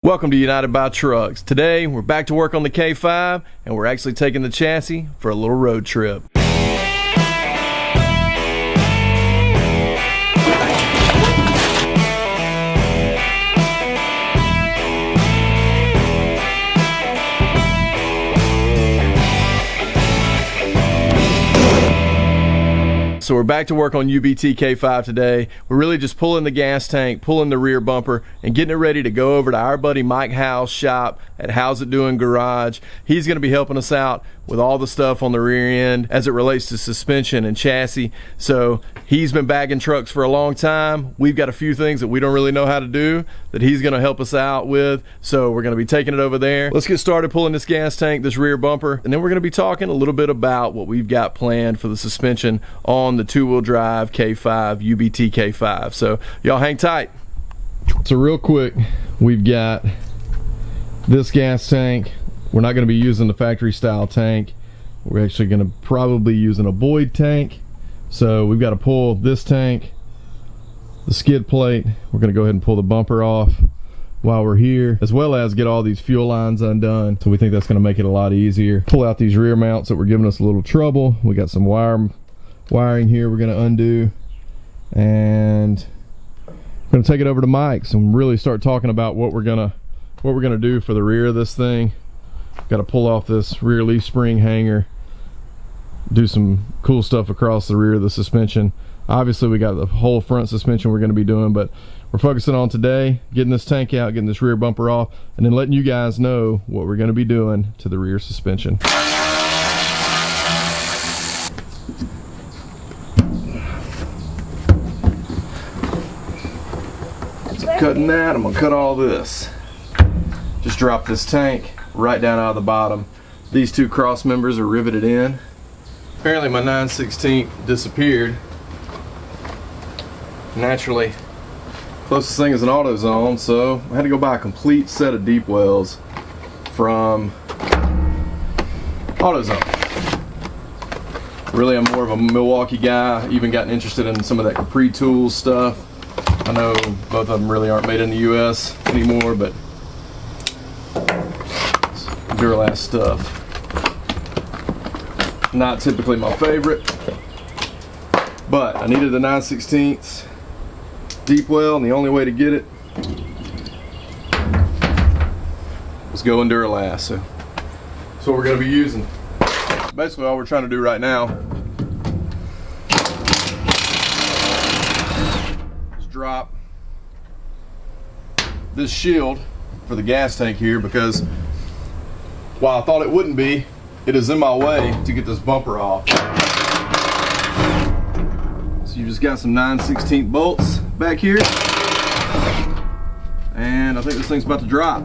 Welcome to United by Trucks. Today we're back to work on the K5 and we're actually taking the chassis for a little road trip. So we're back to work on UBT K5 today. We're really just pulling the gas tank, pulling the rear bumper, and getting it ready to go over to our buddy Mike Howe's shop at How's It Doing Garage. He's going to be helping us out with all the stuff on the rear end as it relates to suspension and chassis. So he's been bagging trucks for a long time. We've got a few things that we don't really know how to do that he's going to help us out with. So we're going to be taking it over there. Let's get started pulling this gas tank, this rear bumper, and then we're going to be talking a little bit about what we've got planned for the suspension on the two-wheel drive K5, UBT K5. So y'all hang tight. So real quick, we've got this gas tank. We're not going to be using the factory style tank. We're actually going to probably using a Boyd tank. So we've got to pull this tank, the skid plate. We're going to go ahead and pull the bumper off while we're here, as well as get all these fuel lines undone. So we think that's going to make it a lot easier. Pull out these rear mounts that were giving us a little trouble. We got some wiring here we're going to undo, and we're going to take it over to Mike's and really start talking about what we're going to do for the rear of this thing. Got to pull off this rear leaf spring hanger, do some cool stuff across the rear of the suspension. Obviously we got the whole front suspension we're going to be doing, but we're focusing on today getting this tank out, getting this rear bumper off, and then letting you guys know what we're going to be doing to the rear suspension. Cutting that, I'm gonna cut all this. Just drop this tank right down out of the bottom. These two cross members are riveted in. Apparently my 9/16 disappeared. Naturally, closest thing is an AutoZone, so I had to go buy a complete set of deep wells from AutoZone. Really, I'm more of a Milwaukee guy. Even gotten interested in some of that Capri Tools stuff. I know both of them really aren't made in the US anymore, but Duralast stuff. Not typically my favorite, but I needed the 9/16 deep well, and the only way to get it was go in Duralast. So that's what we're going to be using. Basically all we're trying to do right now drop this shield for the gas tank here, because while I thought it wouldn't be, it is in my way to get this bumper off. So you just got some 9/16 bolts back here, and I think this thing's about to drop.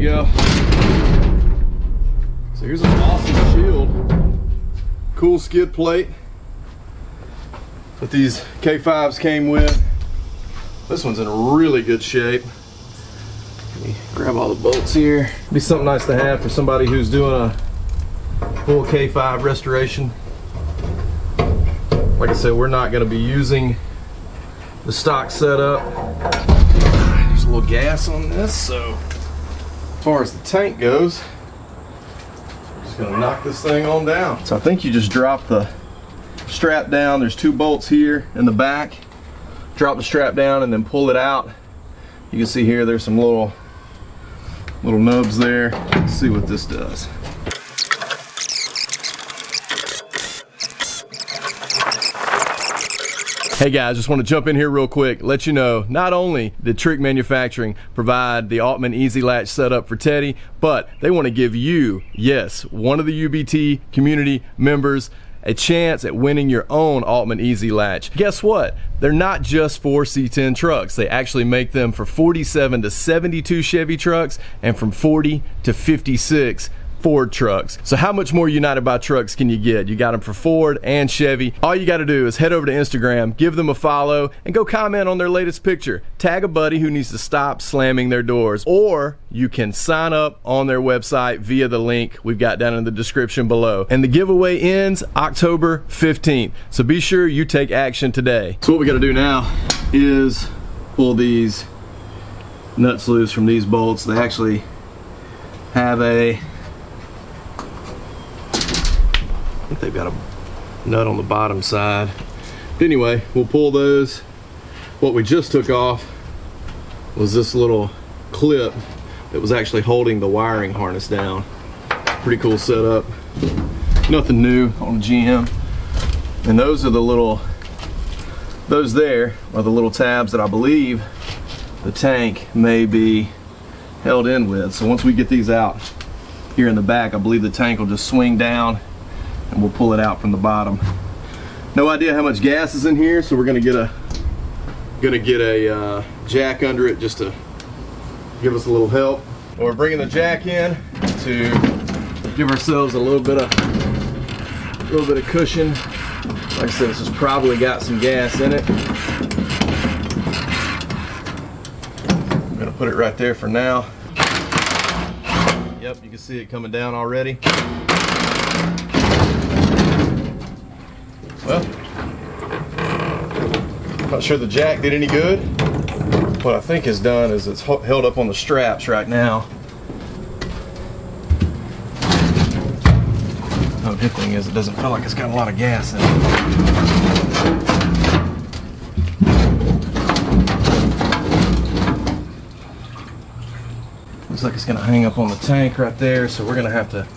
Go. So here's an awesome shield, cool skid plate that these K5s came with. This one's in really good shape. Let me grab all the bolts here. Be something nice to have for somebody who's doing a full K5 restoration. Like I said, we're not going to be using the stock setup. There's a little gas on this, so as far as the tank goes, I'm just going to knock this thing on down. So I think you just drop the strap down. There's two bolts here in the back. Drop the strap down and then pull it out. You can see here there's some little nubs there. Let's see what this does. Hey guys, just want to jump in here real quick, let you know not only did Trique Manufacturing provide the Altman Easy Latch setup for Teddy, but they want to give you, yes, one of the UBT community members, a chance at winning your own Altman Easy Latch. Guess what? They're not just for C10 trucks. They actually make them for 47 to 72 Chevy trucks and from 40 to 56 Ford trucks. So how much more United by Trucks can you get? You got them for Ford and Chevy. All you got to do is head over to Instagram, give them a follow, and go comment on their latest picture. Tag a buddy who needs to stop slamming their doors. Or you can sign up on their website via the link we've got down in the description below. And the giveaway ends October 15th. So be sure you take action today. So what we got to do now is pull these nuts loose from these bolts. They actually have I think they've got a nut on the bottom side. But anyway, we'll pull those. What we just took off was this little clip that was actually holding the wiring harness down. Pretty cool setup. Nothing new on the GM. And those are the little, those there are the little tabs that I believe the tank may be held in with. So once we get these out here in the back, I believe the tank will just swing down and we'll pull it out from the bottom. No idea how much gas is in here, so we're gonna get a jack under it just to give us a little help. And we're bringing the jack in to give ourselves a little bit of cushion. Like I said, this has probably got some gas in it. I'm gonna put it right there for now. Yep, you can see it coming down already. Well, not sure the jack did any good. What I think is done is it's held up on the straps right now. Oh, good thing is it doesn't feel like it's got a lot of gas in it. Looks like it's gonna hang up on the tank right there, so we're gonna have to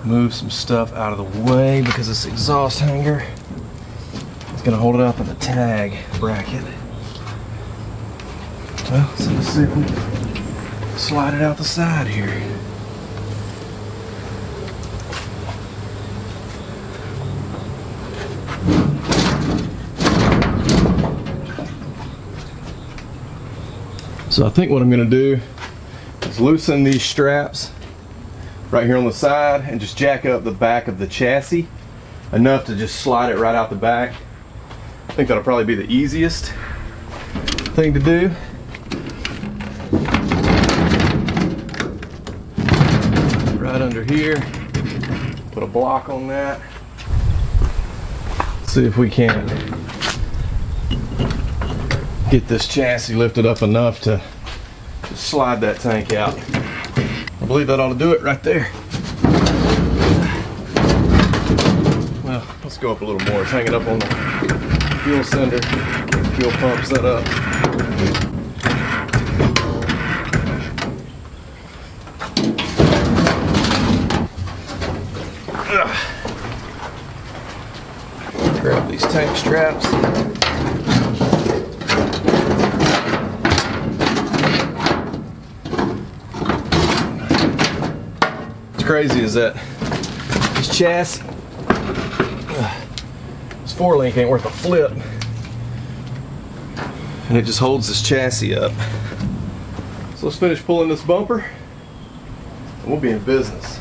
move some stuff out of the way because this exhaust hanger is gonna hold it up in the tag bracket. Well, so let's see if we can slide it out the side here. So I think what I'm gonna do is loosen these straps right here on the side and just jack up the back of the chassis enough to just slide it right out the back. I think that'll probably be the easiest thing to do. Right under here, put a block on that. See if we can get this chassis lifted up enough to just slide that tank out. I believe that ought to do it right there. Well, let's go up a little more. Let's hang it up on the fuel cylinder, fuel pump set up. Grab these tank straps. Crazy is that this chassis, this 4-link ain't worth a flip, and it just holds this chassis up. So let's finish pulling this bumper and we'll be in business.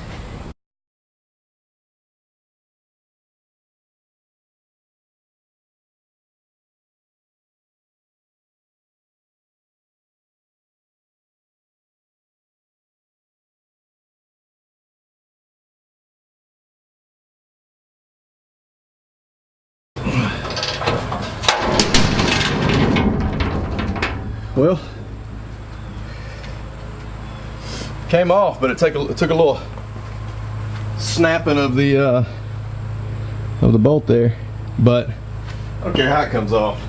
Well, came off, but it took a little snapping of the bolt there. But I don't care how it comes off,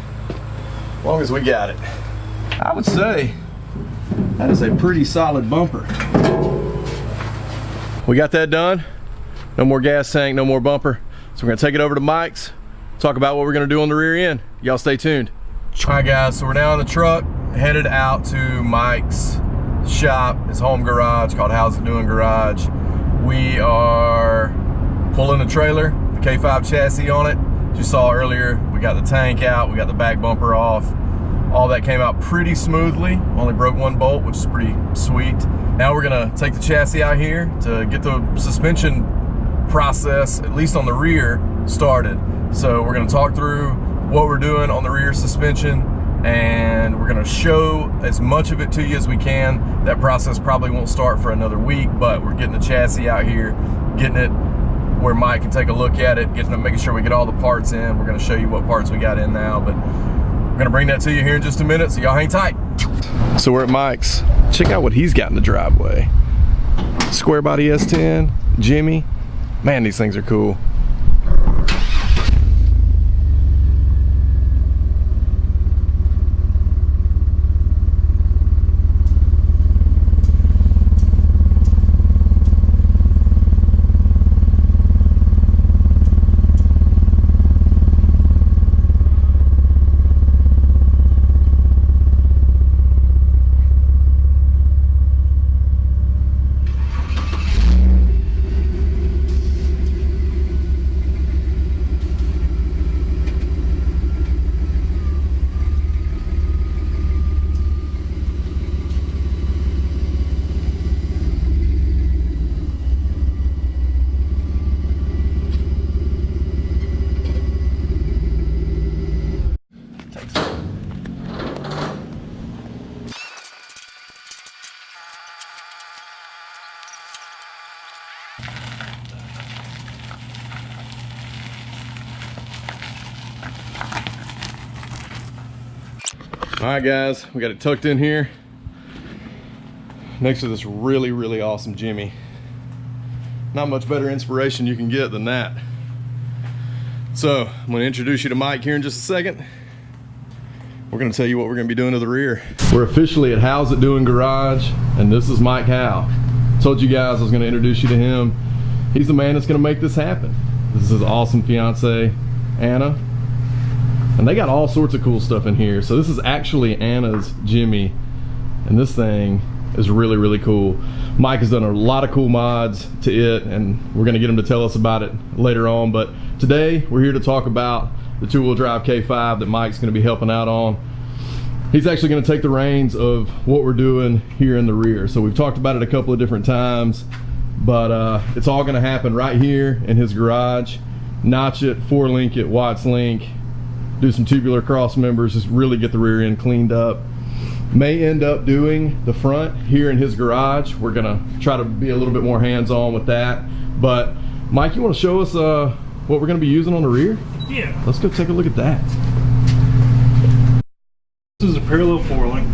as long as we got it. I would say that is a pretty solid bumper. We got that done. No more gas tank, no more bumper. So we're gonna take it over to Mike's, talk about what we're gonna do on the rear end. Y'all stay tuned. All right, guys, so we're now in the truck, headed out to Mike's shop, his home garage called How's It Doing Garage. We are pulling the trailer, the K5 chassis on it. As you saw earlier, we got the tank out, we got the back bumper off. All that came out pretty smoothly. Only broke one bolt, which is pretty sweet. Now we're gonna take the chassis out here to get the suspension process, at least on the rear, started. So we're gonna talk through what we're doing on the rear suspension, and we're gonna show as much of it to you as we can. That process probably won't start for another week, but we're getting the chassis out here, getting it where Mike can take a look at it, making sure we get all the parts in. We're gonna show you what parts we got in now, but we're gonna bring that to you here in just a minute, so y'all hang tight. So we're at Mike's. Check out what he's got in the driveway. Square body S10, Jimmy. Man, these things are cool. All right, guys, we got it tucked in here next to this really, really awesome Jimmy. Not much better inspiration you can get than that. So I'm going to introduce you to Mike here in just a second. We're going to tell you what we're going to be doing to the rear. We're officially at Howe's at Doin Garage, and this is Mike Howe. Told you guys I was going to introduce you to him. He's the man that's going to make this happen. This is his awesome fiance, Anna. And they got all sorts of cool stuff in here. So this is actually Anna's Jimmy, and this thing is really, really cool. Mike has done a lot of cool mods to it, and we're gonna get him to tell us about it later on. But today, we're here to talk about the two-wheel drive K5 that Mike's gonna be helping out on. He's actually gonna take the reins of what we're doing here in the rear. So we've talked about it a couple of different times, but it's all gonna happen right here in his garage. Notch it, 4-link it, Watts link, do some tubular cross members, just really get the rear end cleaned up. May end up doing the front here in his garage. We're gonna try to be a little bit more hands-on with that. But Mike, you want to show us what we're gonna be using on the rear? Yeah. Let's go take a look at that. This is a parallel 4-link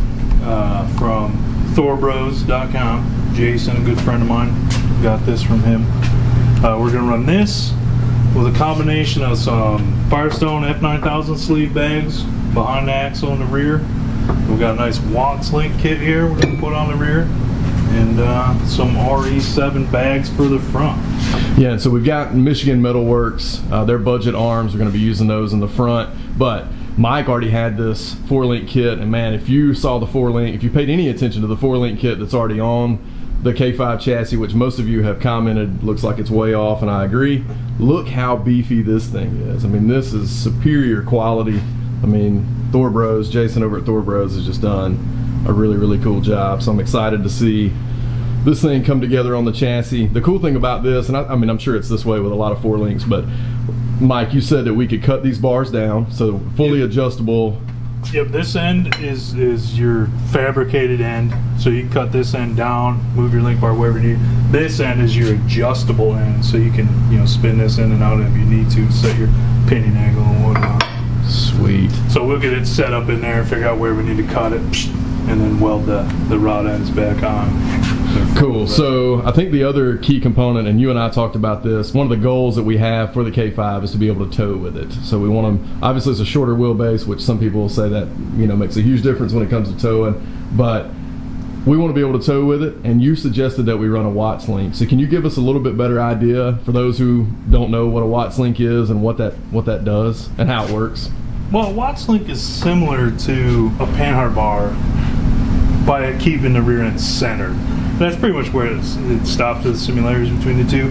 from thorbros.com. Jason, a good friend of mine, got this from him. We're gonna run this with a combination of some Firestone F9000 sleeve bags behind the axle in the rear. We've got a nice Watts link kit here we're going to put on the rear, and some RE7 bags for the front. Yeah, so we've got Michigan Metal Works, their budget arms. We're going to be using those in the front, but Mike already had this 4-link kit, and man, if you saw the 4-link, if you paid any attention to the 4-link kit that's already on the K5 chassis, which most of you have commented looks like it's way off, and I agree. Look how beefy this thing is. I mean, this is superior quality. I mean, Thor Bros, Jason over at Thor Bros has just done a really, really cool job. So I'm excited to see this thing come together on the chassis. The cool thing about this, and I mean, I'm sure it's this way with a lot of 4-links, but Mike, you said that we could cut these bars down, so fully adjustable. Yep, this end is your fabricated end, so you can cut this end down, move your link bar wherever you need. This end is your adjustable end, so you can spin this in and out if you need to, set your pinion angle and whatnot. Sweet. So we'll get it set up in there and figure out where we need to cut it, and then weld the rod ends back on. Cool. So I think the other key component, and you and I talked about this, one of the goals that we have for the K5 is to be able to tow with it. So we want to, obviously it's a shorter wheelbase, which some people will say that makes a huge difference when it comes to towing, but we want to be able to tow with it, and you suggested that we run a Watts link. So can you give us a little bit better idea for those who don't know what a Watts link is and what that does and how it works? Well, a Watts link is similar to a panhard bar by keeping the rear end centered. That's pretty much where it stops the similarities between the two,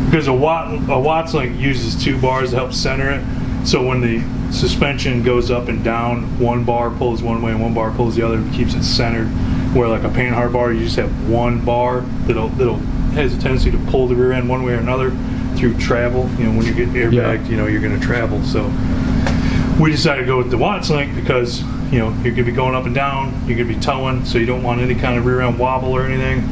because a Watts link uses 2 bars to help center it. So when the suspension goes up and down. One bar pulls one way and one bar pulls the other. It keeps it centered. Where like a paint hard bar, you just have one bar that'll has a tendency to pull the rear end one way or another through travel. You know, when you get airbagged, you know you're going to travel. So we decided to go with the Watts link because you know you're going to be going up and down. You're going to be towing, so you don't want any kind of rear end wobble or anything.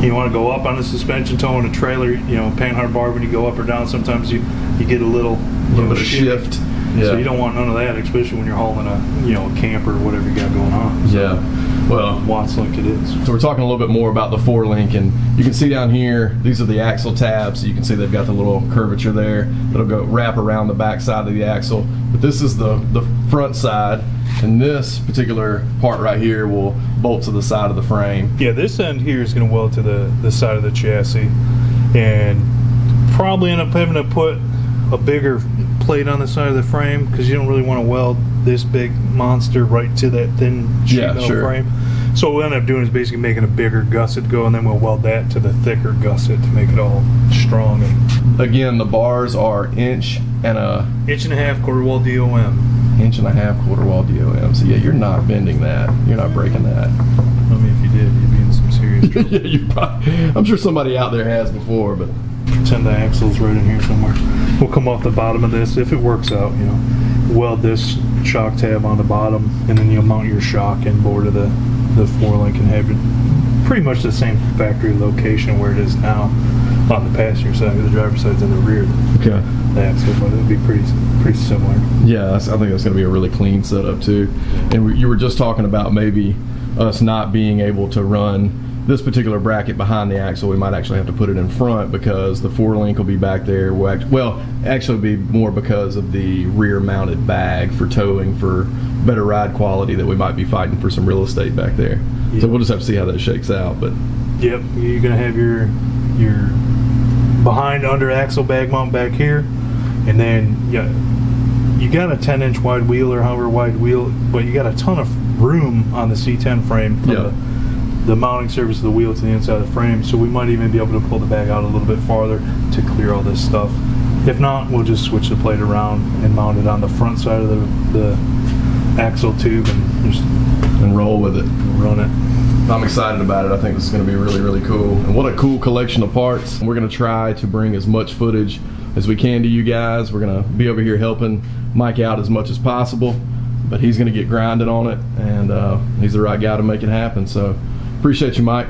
You want to go up on the suspension, towing a trailer. You know, paint hard bar when you go up or down. Sometimes you get a little bit of shift. Yeah. So you don't want none of that, especially when you're hauling a camper or whatever you got going on. So, yeah. Well, Watts link it is. So we're talking a little bit more about the 4-link, and you can see down here, these are the axle tabs. So you can see they've got the little curvature there that'll go wrap around the back side of the axle. But this is the front side, and this particular part right here will bolt to the side of the frame. Yeah, this end here is going to weld to the side of the chassis, and probably end up having to put a bigger plate on the side of the frame because you don't really want to weld this big monster right to that thin sheet metal frame. So what we'll end up doing is basically making a bigger gusset go, and then we'll weld that to the thicker gusset to make it all strong. And again, the bars are inch and a half quarter wall DOM. Inch and a half quarter wall DOM. So yeah, you're not bending that. You're not breaking that. I mean, if you did, you'd be in some serious trouble. Yeah, you probably, I'm sure somebody out there has before, but pretend the axle's right in here somewhere. We'll come off the bottom of this if it works out. You know, weld this shock tab on the bottom, and then you'll mount your shock inboard of the 4-link and have it pretty much the same factory location where it is now on the passenger side. The driver's side's in the rear. Okay. The axle, but it'll be pretty similar. Yeah, I think that's going to be a really clean setup too. And you were just talking about maybe us not being able to run this particular bracket behind the axle. We might actually have to put it in front because the 4-link will be back there. Well, actually be more because of the rear mounted bag for towing for better ride quality that we might be fighting for some real estate back there. Yep. So we'll just have to see how that shakes out. But yep, you're gonna have your behind under axle bag mount back here, and then you got a 10-inch wide wheel or however wide wheel, but you got a ton of room on the C10 frame from the mounting surface of the wheel to the inside of the frame, so we might even be able to pull the bag out a little bit farther to clear all this stuff. If not, we'll just switch the plate around and mount it on the front side of the axle tube and roll with it. Run it. I'm excited about it. I think this is going to be really, really cool. And what a cool collection of parts. We're going to try to bring as much footage as we can to you guys. We're going to be over here helping Mike out as much as possible, but he's going to get grinding on it, and he's the right guy to make it happen. So appreciate you, Mike.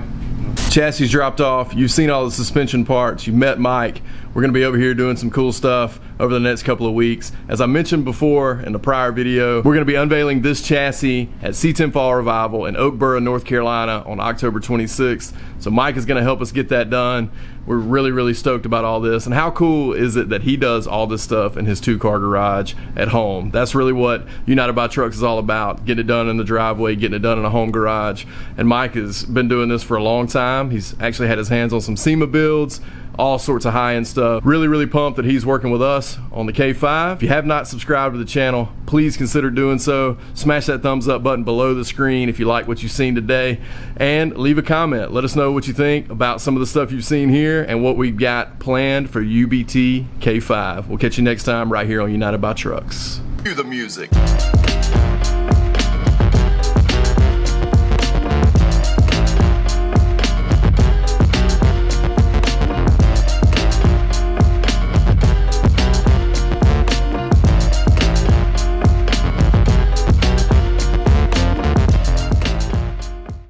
Chassis dropped off. You've seen all the suspension parts. You've met Mike. We're going to be over here doing some cool stuff over the next couple of weeks. As I mentioned before in the prior video, we're going to be unveiling this chassis at C10 Fall Revival in Oakboro, North Carolina on October 26th. So Mike is going to help us get that done. We're really, really stoked about all this. And how cool is it that he does all this stuff in his 2-car garage at home? That's really what United by Trucks is all about. Getting it done in the driveway, getting it done in a home garage. And Mike has been doing this for a long time. He's actually had his hands on some SEMA builds, all sorts of high-end stuff. Really, really pumped that he's working with us on the K5. If you have not subscribed to the channel, please consider doing so. Smash that thumbs up button below the screen if you like what you've seen today, and leave a comment. Let us know what you think about some of the stuff you've seen here and what we've got planned for UBT K5. We'll catch you next time right here on United by Trucks. Cue the music.